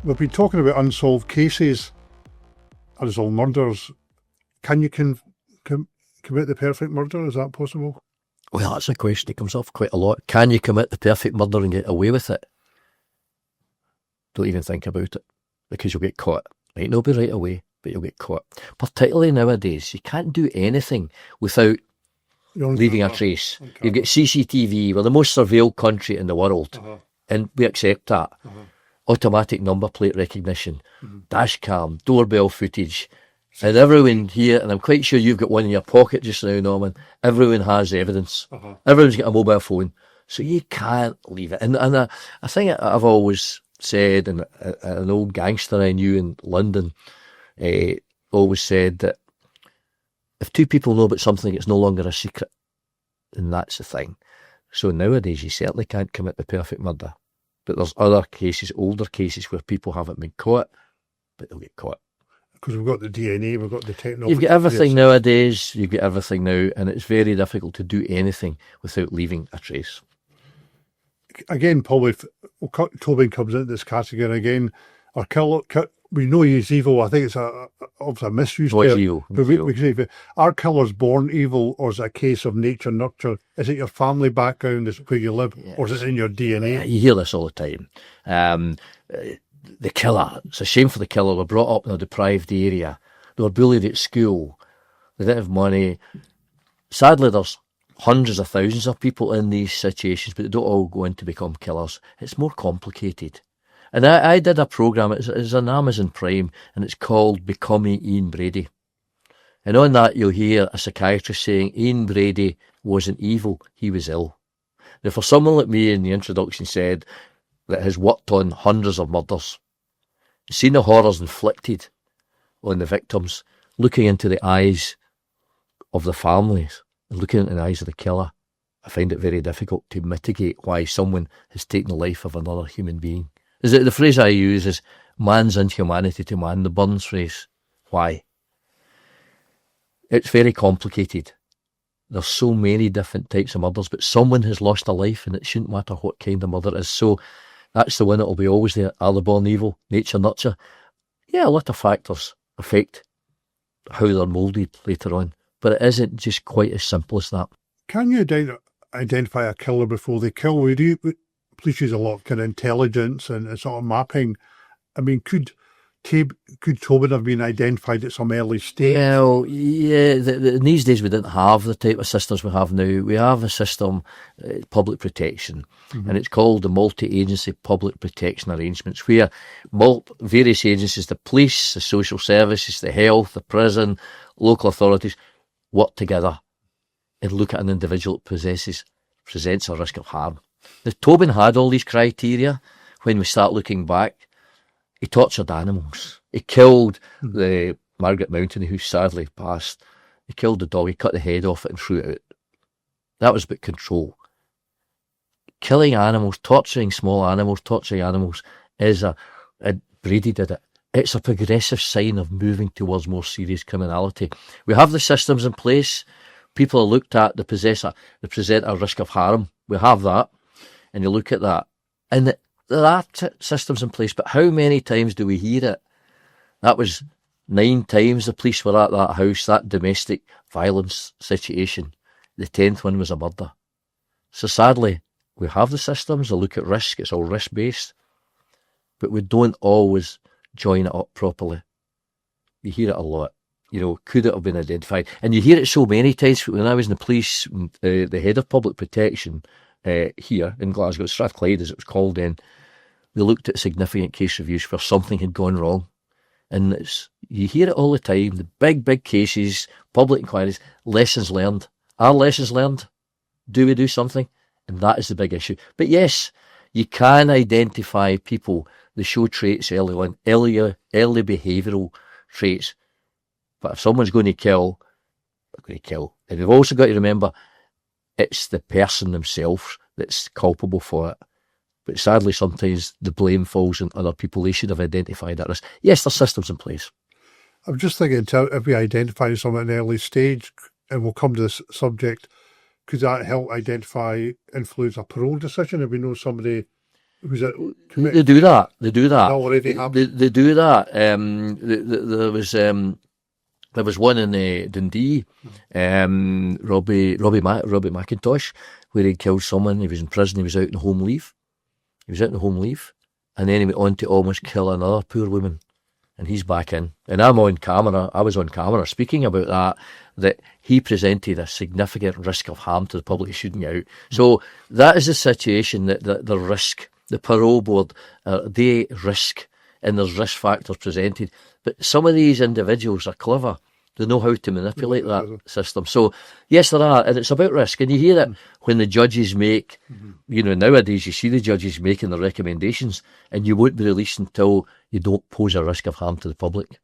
We've been talking about unsolved cases, unsolved murders. Can you commit the perfect murder? Is that possible? Well, that's a question that comes up quite a lot. Can you commit the perfect murder and get away with it? Don't even think about it, because you'll get caught. Might not be right away, but you'll get caught. Particularly nowadays, you can't do anything without leaving a trace. You've got CCTV. We're the most surveilled country in the world, and we accept that. Automatic number plate recognition, dash cam, doorbell footage, and everyone here, and I'm quite sure you've got one in your pocket just now, Norman, everyone has evidence. Everyone's got a mobile phone, so you can't leave it. And I think I've always said, and an old gangster I knew in London always said that if two people know about something, it's no longer a secret, and that's the thing. So nowadays, you certainly can't commit the perfect murder. But there's other cases, older cases, where people haven't been caught, but they'll get caught. Because we've got the DNA, we've got the technology. You've got everything nowadays, you've got everything now, and it's very difficult to do anything without leaving a trace. Again, probably, Tobin comes into this category again. Our killer, we know he's evil. I think it's obviously a misuse. What's evil? But we can say, are killers born evil, or is it a case of nature nurture? Is it your family background, is it where you live, or is it in your DNA? Yeah, you hear this all the time. The killer, it's a shame for the killer, were brought up in a deprived area. They were bullied at school. They didn't have money. Sadly, there's hundreds of thousands of people in these situations, but they don't all go in to become killers. It's more complicated. And I did a programme, it's on Amazon Prime, and it's called Becoming Ian Brady. And on that you'll hear a psychiatrist saying Ian Brady wasn't evil, he was ill. Now for someone like me in the introduction said that has worked on hundreds of murders, seen the horrors inflicted on the victims, looking into the eyes of the families, and looking into the eyes of the killer, I find it very difficult to mitigate why someone has taken the life of another human being. Is it the phrase I use is man's inhumanity to man, the Burns phrase. Why? It's very complicated. There's so many different types of murders, but someone has lost a life, and it shouldn't matter what kind of murder it is. So that's the one that will be always there. Are they born evil? Nature, nurture? Yeah, a lot of factors affect how they're moulded later on, but it isn't just quite as simple as that. Can you identify a killer before they kill? Police use a lot of kind of intelligence and sort of mapping. I mean, could Tobin have been identified at some early stage? Well, yeah, in these days we didn't have the type of systems we have now. We have a system, public protection, and it's called the Multi-Agency Public Protection Arrangements, where various agencies, the police, the social services, the health, the prison, local authorities, work together and look at an individual that presents a risk of harm. Now, Tobin had all these criteria when we start looking back. He tortured animals. He killed the Margaret Mountain, who sadly passed. He killed the dog. He cut the head off it and threw it out. That was about control. Killing animals, torturing small animals, is and Brady did it. It's a progressive sign of moving towards more serious criminality. We have the systems in place. People are looked at, they present a risk of harm. We have that. And you look at that. And there are systems in place, but how many times do we hear it? That was 9 times the police were at that house, that domestic violence situation. The 10th one was a murder. So sadly, we have the systems, they look at risk, it's all risk-based, but we don't always join it up properly. You hear it a lot. You know, could it have been identified? And you hear it so many times. When I was in the police, the head of public protection here in Glasgow, Strathclyde as it was called then, we looked at significant case reviews where something had gone wrong. And you hear it all the time, the big cases, public inquiries, lessons learned. Are lessons learned? Do we do something? And that is the big issue. But yes, you can identify people that show traits early on, early behavioural traits. But if someone's going to kill, they're going to kill. And we've also got to remember, it's the person themselves that's culpable for it. But sadly, sometimes the blame falls on other people. They should have identified that risk. Yes, there's systems in place. I'm just thinking, if we identify someone at an early stage, and we'll come to this subject, could that help influence a parole decision if we know somebody Was it They committed? do that. They do that. That already happened. They do that. There was one in Dundee, Robbie McIntosh, where he killed someone. He was in prison. He was out on home leave. And then he went on to almost kill another poor woman. And he's back in. And I was on camera speaking about that he presented a significant risk of harm to the public shooting out. So that is the situation that the risk, the parole board, they risk, and there's risk factors presented. But some of these individuals are clever. They know how to manipulate that system. So, yes, there are, and it's about risk. And you hear it when the judges make, nowadays you see the judges making the recommendations, and you won't be released until you don't pose a risk of harm to the public.